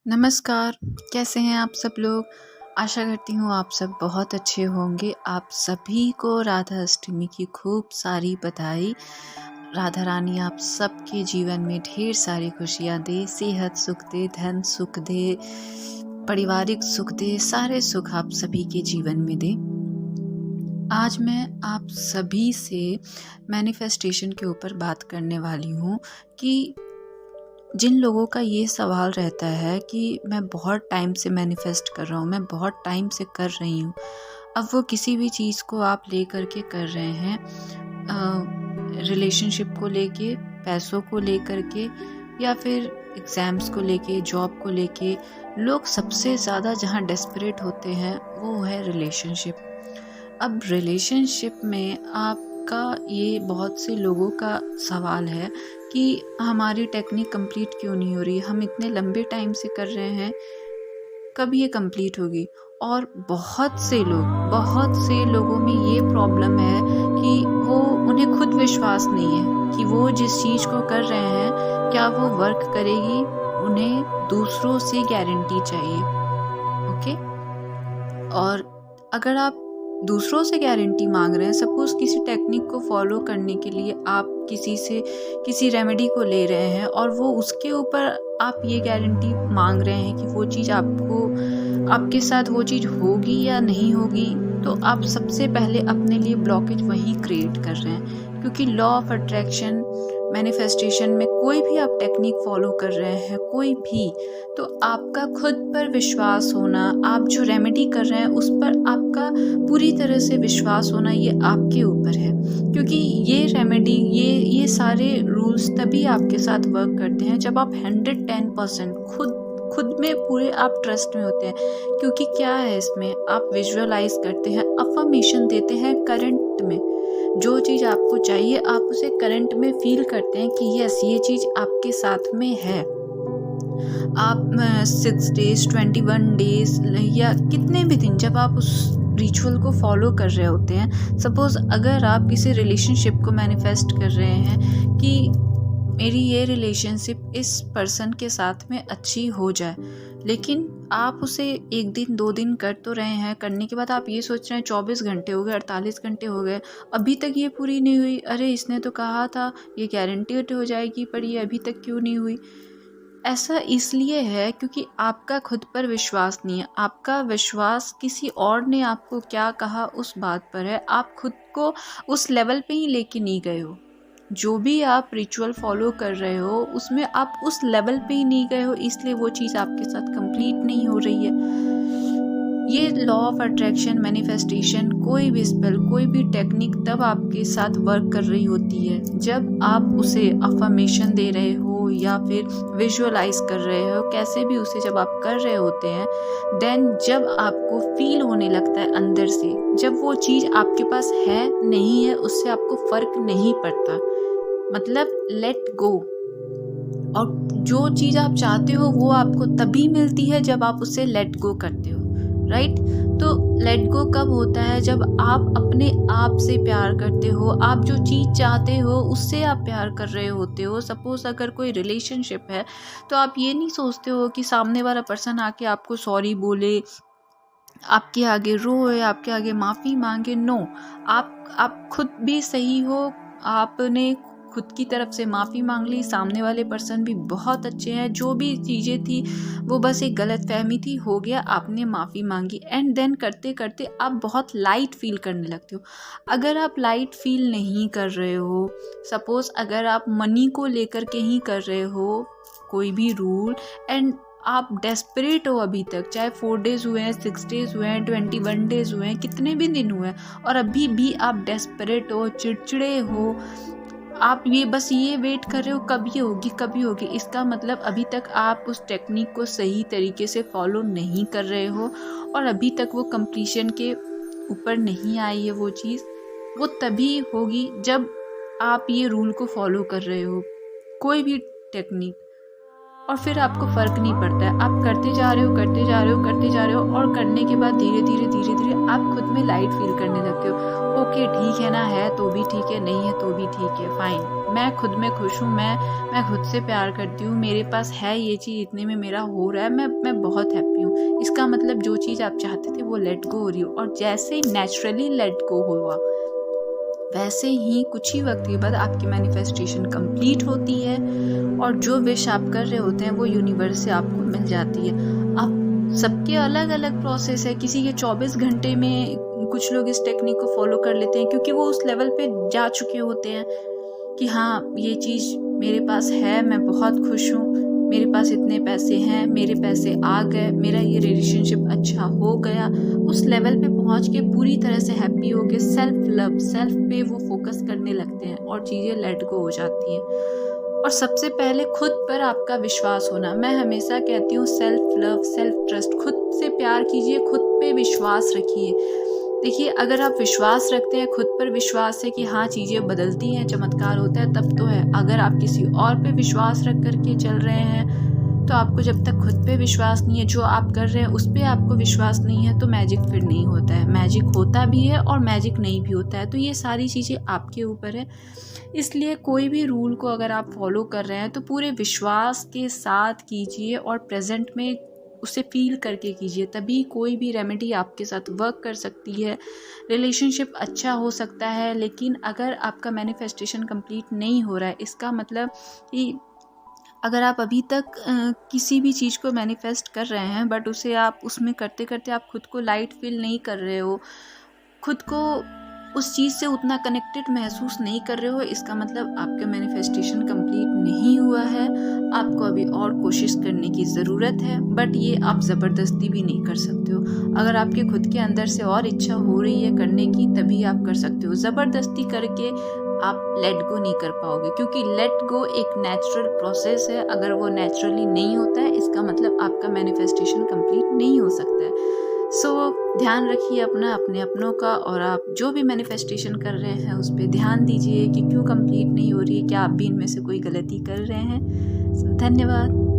नमस्कार, कैसे हैं आप सब लोग? आशा करती हूँ आप सब बहुत अच्छे होंगे। आप सभी को राधा अष्टमी की खूब सारी बधाई। राधा रानी आप सबके जीवन में ढेर सारी खुशियाँ दे, सेहत सुख दे, धन सुख दे, पारिवारिक सुख दे, सारे सुख आप सभी के जीवन में दे। आज मैं आप सभी से मैनिफेस्टेशन के ऊपर बात करने वाली हूँ कि जिन लोगों का ये सवाल रहता है कि मैं बहुत टाइम से मैनिफेस्ट कर रहा हूँ, मैं बहुत टाइम से कर रही हूँ। अब वो किसी भी चीज़ को आप लेकर के कर रहे हैं, रिलेशनशिप को लेके, पैसों को लेकर के या फिर एग्ज़ाम्स को लेके, जॉब को लेके। लोग सबसे ज़्यादा जहाँ डेस्परेट होते हैं वो है रिलेशनशिप। अब रिलेशनशिप में आपका ये बहुत से लोगों का सवाल है कि हमारी टेक्निक कंप्लीट क्यों नहीं हो रही, हम इतने लंबे टाइम से कर रहे हैं, कब ये कंप्लीट होगी। और बहुत से लोगों में ये प्रॉब्लम है कि उन्हें खुद विश्वास नहीं है कि वो जिस चीज़ को कर रहे हैं क्या वो वर्क करेगी। उन्हें दूसरों से गारंटी चाहिए। ओके, और अगर आप दूसरों से गारंटी मांग रहे हैं, सपोज किसी टेक्निक को फॉलो करने के लिए आप किसी से किसी रेमेडी को ले रहे हैं और वो उसके ऊपर आप ये गारंटी मांग रहे हैं कि वो चीज़ आपके साथ वो चीज़ होगी या नहीं होगी, तो आप सबसे पहले अपने लिए ब्लॉकेज वहीं क्रिएट कर रहे हैं। क्योंकि लॉ ऑफ अट्रैक्शन, मैनिफेस्टेशन में कोई भी आप टेक्निक फॉलो कर रहे हैं, कोई भी, तो आपका खुद पर विश्वास होना, आप जो रेमेडी कर रहे हैं उस पर आपका पूरी तरह से विश्वास होना, ये आपके ऊपर है। क्योंकि ये रेमेडी, ये सारे रूल्स तभी आपके साथ वर्क करते हैं जब आप 110% खुद में पूरे आप ट्रस्ट में होते हैं। क्योंकि क्या है इसमें, आप विजुअलाइज करते हैं, अफर्मेशन देते हैं करंट में। जो चीज़ आपको चाहिए आप उसे करंट में फील करते हैं कि यस, ये चीज़ आपके साथ में है। आप 6 डेज, 21 डेज या कितने भी दिन जब आप उस रिचुअल को फॉलो कर रहे होते हैं, सपोज अगर आप किसी रिलेशनशिप को मैनिफेस्ट कर रहे हैं कि मेरी ये रिलेशनशिप इस पर्सन के साथ में अच्छी हो जाए, लेकिन आप उसे 1 दिन 2 दिन कर तो रहे हैं, करने के बाद आप ये सोच रहे हैं 24 घंटे हो गए, 48 घंटे हो गए, अभी तक ये पूरी नहीं हुई। अरे इसने तो कहा था ये गारंटीड हो जाएगी, पर ये अभी तक क्यों नहीं हुई। ऐसा इसलिए है क्योंकि आपका खुद पर विश्वास नहीं है। आपका विश्वास किसी और ने आपको क्या कहा उस बात पर है। आप खुद को उस लेवल पे ही लेके नहीं गए हो। जो भी आप रिचुअल फॉलो कर रहे हो उसमें आप उस लेवल पे ही नहीं गए हो, इसलिए वो चीज़ आपके साथ कंप्लीट नहीं हो रही है। ये लॉ ऑफ अट्रैक्शन, मैनिफेस्टेशन, कोई भी स्पेल, कोई भी टेक्निक तब आपके साथ वर्क कर रही होती है जब आप उसे अफर्मेशन दे रहे हो या फिर विजुअलाइज कर रहे हो, कैसे भी उसे जब आप कर रहे होते हैं, देन जब आपको फील होने लगता है अंदर से, जब वो चीज़ आपके पास है नहीं है उससे आपको फर्क नहीं पड़ता, मतलब लेट गो। और जो चीज़ आप चाहते हो वो आपको तभी मिलती है जब आप उसे लेट गो करते हो, राइट। तो लेट गो कब होता है, जब आप अपने आप से प्यार करते हो, आप जो चीज़ चाहते हो उससे आप प्यार कर रहे होते हो। सपोज अगर कोई रिलेशनशिप है तो आप ये नहीं सोचते हो कि सामने वाला पर्सन आके आपको सॉरी बोले, आपके आगे रोए, आपके आगे माफ़ी मांगे। नो, आप खुद भी सही हो, आपने खुद की तरफ से माफ़ी मांग ली, सामने वाले पर्सन भी बहुत अच्छे हैं, जो भी चीज़ें थी वो बस एक गलतफहमी थी, हो गया, आपने माफ़ी मांगी, एंड देन करते करते आप बहुत लाइट फील करने लगते हो। अगर आप लाइट फील नहीं कर रहे हो, सपोज अगर आप मनी को लेकर के ही कर रहे हो कोई भी रूल, एंड आप डेस्परेट हो अभी तक, चाहे 4 डेज़ हुए हैं, 6 डेज़ हुए हैं, 21 डेज़ हुए हैं, कितने भी दिन हुए हैं, और अभी भी आप डेस्परेट हो, चिड़चिड़े हो, आप ये बस ये वेट कर रहे हो कब ये होगी, इसका मतलब अभी तक आप उस टेक्निक को सही तरीके से फॉलो नहीं कर रहे हो और अभी तक वो कंप्लीशन के ऊपर नहीं आई है वो चीज़। वो तभी होगी जब आप ये रूल को फॉलो कर रहे हो, कोई भी टेक्निक। और फिर आपको फ़र्क नहीं पड़ता है, आप करते जा रहे हो करते जा रहे हो करते जा रहे हो, और करने के बाद धीरे धीरे धीरे धीरे आप खुद में लाइट फील करने लगते हो। ओके ठीक है ना, है तो भी ठीक है, नहीं है तो भी ठीक है, फाइन, मैं खुद में खुश हूँ, मैं खुद से प्यार करती हूँ, मेरे पास है ये चीज़, इतने में मेरा हो रहा है, मैं बहुत हैप्पी हूँ। इसका मतलब जो चीज़ आप चाहते थे वो लेट गो हो रही हो, और जैसे ही नेचुरली लेट गो हुआ वैसे ही कुछ ही वक्त के बाद आपकी मैनिफेस्टेशन कंप्लीट होती है, और जो विश आप कर रहे होते हैं वो यूनिवर्स से आपको मिल जाती है। अब सबके अलग अलग प्रोसेस है, किसी के 24 घंटे में, कुछ लोग इस टेक्निक को फॉलो कर लेते हैं क्योंकि वो उस लेवल पे जा चुके होते हैं कि हाँ ये चीज़ मेरे पास है, मैं बहुत खुश हूँ, मेरे पास इतने पैसे हैं, मेरे पैसे आ गए, मेरा ये रिलेशनशिप अच्छा हो गया। उस लेवल पे पहुँच के पूरी तरह से हैप्पी हो के सेल्फ लव, सेल्फ पे वो फोकस करने लगते हैं और चीज़ें लेट गो हो जाती हैं। और सबसे पहले खुद पर आपका विश्वास होना। मैं हमेशा कहती हूँ सेल्फ लव, सेल्फ ट्रस्ट, खुद से प्यार कीजिए, खुद पे विश्वास रखिए। देखिए अगर आप विश्वास रखते हैं, खुद पर विश्वास है कि हाँ चीज़ें बदलती हैं, चमत्कार होता है, तब तो है। अगर आप किसी और पे विश्वास रख करके चल रहे हैं तो आपको, जब तक खुद पे विश्वास नहीं है, जो आप कर रहे हैं उस पर आपको विश्वास नहीं है, तो मैजिक फिर नहीं होता है। मैजिक होता भी है और मैजिक नहीं भी होता है, तो ये सारी चीज़ें आपके ऊपर है। इसलिए कोई भी रूल को अगर आप फॉलो कर रहे हैं तो पूरे विश्वास के साथ कीजिए और प्रेजेंट में उसे फील करके कीजिए, तभी कोई भी रेमेडी आपके साथ वर्क कर सकती है। रिलेशनशिप अच्छा हो सकता है, लेकिन अगर आपका मैनिफेस्टेशन कंप्लीट नहीं हो रहा है, इसका मतलब कि अगर आप अभी तक किसी भी चीज़ को मैनिफेस्ट कर रहे हैं बट उसे आप उसमें करते करते आप खुद को लाइट फील नहीं कर रहे हो, खुद को उस चीज़ से उतना कनेक्टेड महसूस नहीं कर रहे हो, इसका मतलब आपका मैनिफेस्टेशन कंप्लीट नहीं हुआ है। आपको अभी और कोशिश करने की ज़रूरत है, बट ये आप ज़बरदस्ती भी नहीं कर सकते हो। अगर आपके खुद के अंदर से और इच्छा हो रही है करने की, तभी आप कर सकते हो। ज़बरदस्ती करके आप लेट गो नहीं कर पाओगे, क्योंकि लेट गो एक नेचुरल प्रोसेस है। अगर वो नेचुरली नहीं होता है, इसका मतलब आपका मैनिफेस्टेशन कंप्लीट नहीं हो सकता है। सो ध्यान रखिए अपना, अपने अपनों का, और आप जो भी मैनिफेस्टेशन कर रहे हैं उस पर ध्यान दीजिए कि क्यों कंप्लीट नहीं हो रही है, क्या आप भी इनमें से कोई गलती कर रहे हैं। सो धन्यवाद।